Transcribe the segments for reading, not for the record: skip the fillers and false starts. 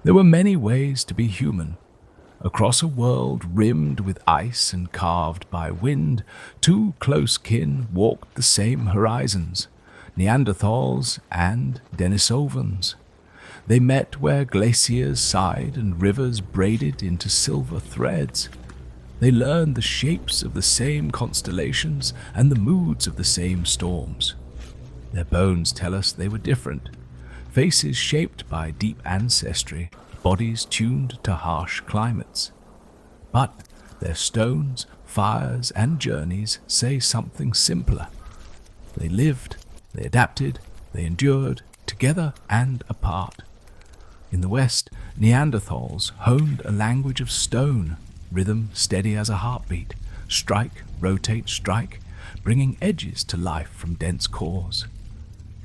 There were many ways to be human. Across a world rimmed with ice and carved by wind, two close kin walked the same horizons, Neanderthals and Denisovans. They met where glaciers sighed and rivers braided into silver threads. They learned the shapes of the same constellations and the moods of the same storms. Their bones tell us they were different, faces shaped by deep ancestry, bodies tuned to harsh climates. But their stones, fires, and journeys say something simpler. They lived, they adapted, they endured, together and apart. In the West, Neanderthals honed a language of stone, rhythm steady as a heartbeat, strike, rotate, strike, bringing edges to life from dense cores.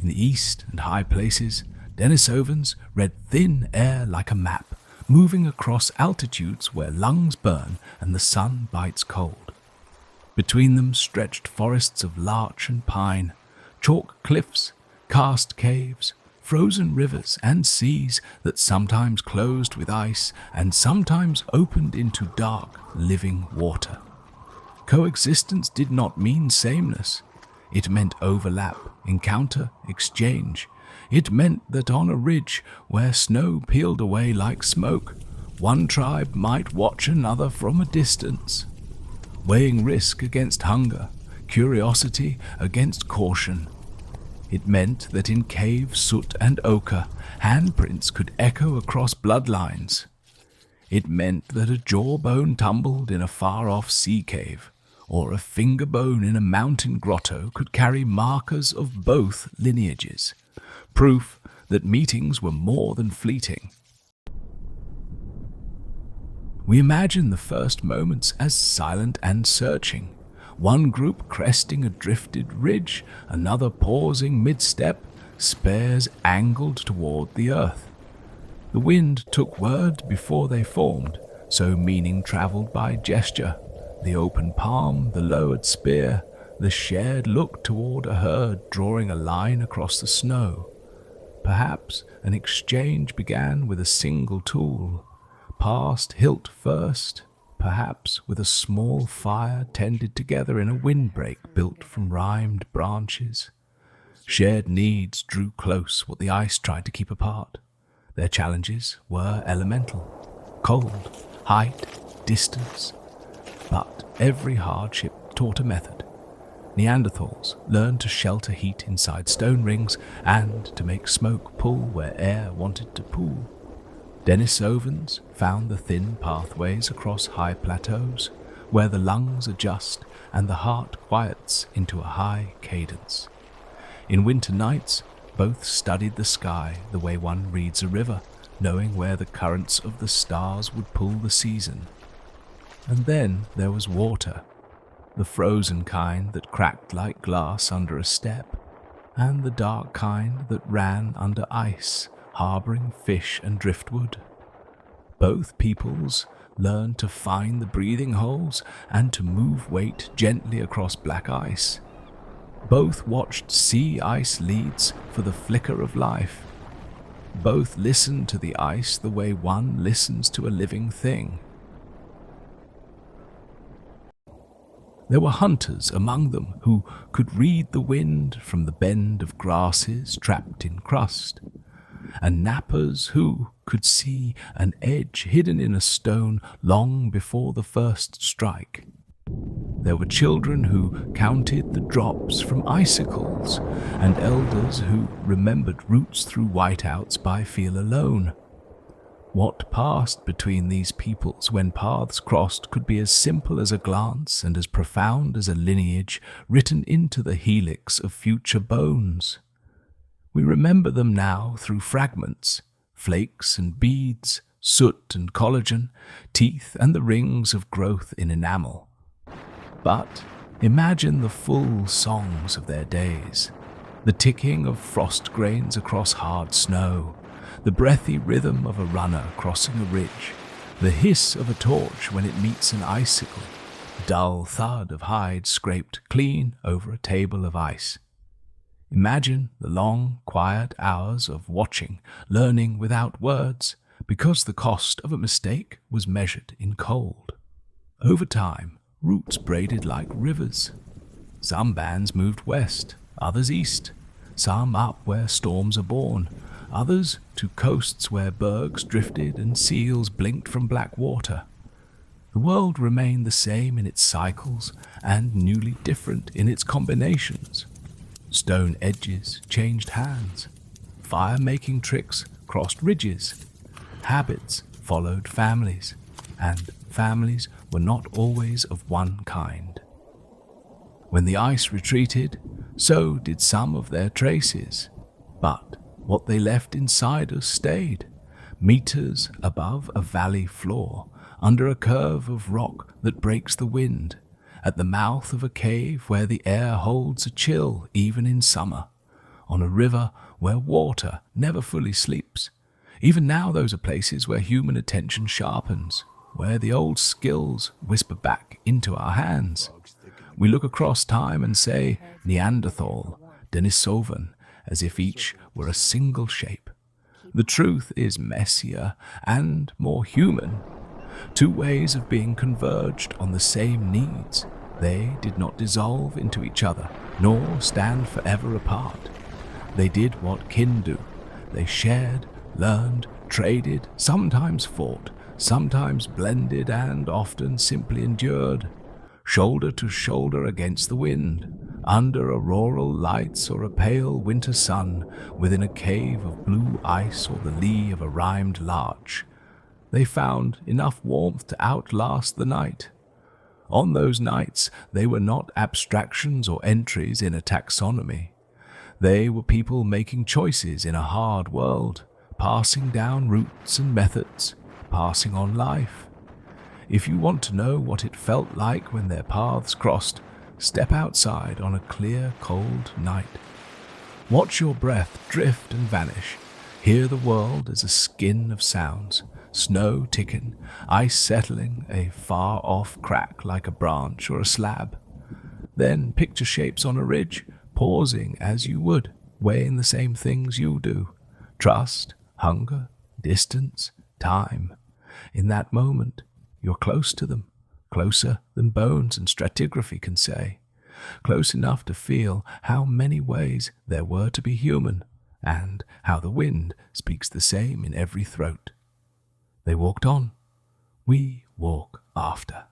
In the East and high places, Denisovans read thin air like a map, moving across altitudes where lungs burn and the sun bites cold. Between them stretched forests of larch and pine, chalk cliffs, karst caves, frozen rivers and seas that sometimes closed with ice and sometimes opened into dark, living water. Coexistence did not mean sameness. It meant overlap, encounter, exchange. It meant that on a ridge where snow peeled away like smoke, one tribe might watch another from a distance, weighing risk against hunger, curiosity against caution. It meant that in cave soot and ochre, handprints could echo across bloodlines. It meant that a jawbone tumbled in a far-off sea cave, or a finger bone in a mountain grotto could carry markers of both lineages, proof that meetings were more than fleeting. We imagine the first moments as silent and searching, one group cresting a drifted ridge, another pausing mid-step, spears angled toward the earth. The wind took word before they formed, so meaning traveled by gesture, the open palm, the lowered spear, the shared look toward a herd drawing a line across the snow. Perhaps an exchange began with a single tool, passed hilt first, perhaps with a small fire tended together in a windbreak built from rimed branches. Shared needs drew close what the ice tried to keep apart. Their challenges were elemental: cold, height, distance. But every hardship taught a method. Neanderthals learned to shelter heat inside stone rings and to make smoke pull where air wanted to pool. Denisovans found the thin pathways across high plateaus, where the lungs adjust and the heart quiets into a high cadence. In winter nights, both studied the sky the way one reads a river, knowing where the currents of the stars would pull the season. And then there was water, the frozen kind that cracked like glass under a step, and the dark kind that ran under ice, harboring fish and driftwood. Both peoples learned to find the breathing holes and to move weight gently across black ice. Both watched sea ice leads for the flicker of life. Both listened to the ice the way one listens to a living thing. There were hunters among them who could read the wind from the bend of grasses trapped in crust, and knappers who could see an edge hidden in a stone long before the first strike. There were children who counted the drops from icicles, and elders who remembered routes through whiteouts by feel alone. What passed between these peoples when paths crossed could be as simple as a glance and as profound as a lineage written into the helix of future bones. We remember them now through fragments, flakes and beads, soot and collagen, teeth and the rings of growth in enamel. But imagine the full songs of their days, the ticking of frost grains across hard snow, the breathy rhythm of a runner crossing a ridge, the hiss of a torch when it meets an icicle, dull thud of hide scraped clean over a table of ice. Imagine the long, quiet hours of watching, learning without words, because the cost of a mistake was measured in cold. Over time, routes braided like rivers. Some bands moved west, others east, some up where storms are born, others to coasts where bergs drifted and seals blinked from black water. The world remained the same in its cycles and newly different in its combinations. Stone edges changed hands, fire-making tricks crossed ridges, habits followed families, and families were not always of one kind. When the ice retreated, so did some of their traces, but what they left inside us stayed, meters above a valley floor, under a curve of rock that breaks the wind, at the mouth of a cave where the air holds a chill even in summer, on a river where water never fully sleeps. Even now those are places where human attention sharpens, where the old skills whisper back into our hands. We look across time and say Neanderthal, Denisovan, as if each were a single shape. The truth is messier and more human. Two ways of being converged on the same needs. They did not dissolve into each other, nor stand forever apart. They did what kin do. They shared, learned, traded, sometimes fought, sometimes blended, and often simply endured. Shoulder to shoulder against the wind, under auroral lights or a pale winter sun, within a cave of blue ice or the lee of a rimed larch. They found enough warmth to outlast the night. On those nights, they were not abstractions or entries in a taxonomy. They were people making choices in a hard world, passing down routes and methods, passing on life. If you want to know what it felt like when their paths crossed, step outside on a clear, cold night. Watch your breath drift and vanish. Hear the world as a skin of sounds. Snow ticking, ice settling, a far-off crack like a branch or a slab. Then picture shapes on a ridge, pausing as you would, weighing the same things you do. Trust, hunger, distance, time. In that moment, you're close to them, closer than bones and stratigraphy can say. Close enough to feel how many ways there were to be human, and how the wind speaks the same in every throat. They walked on. We walk after.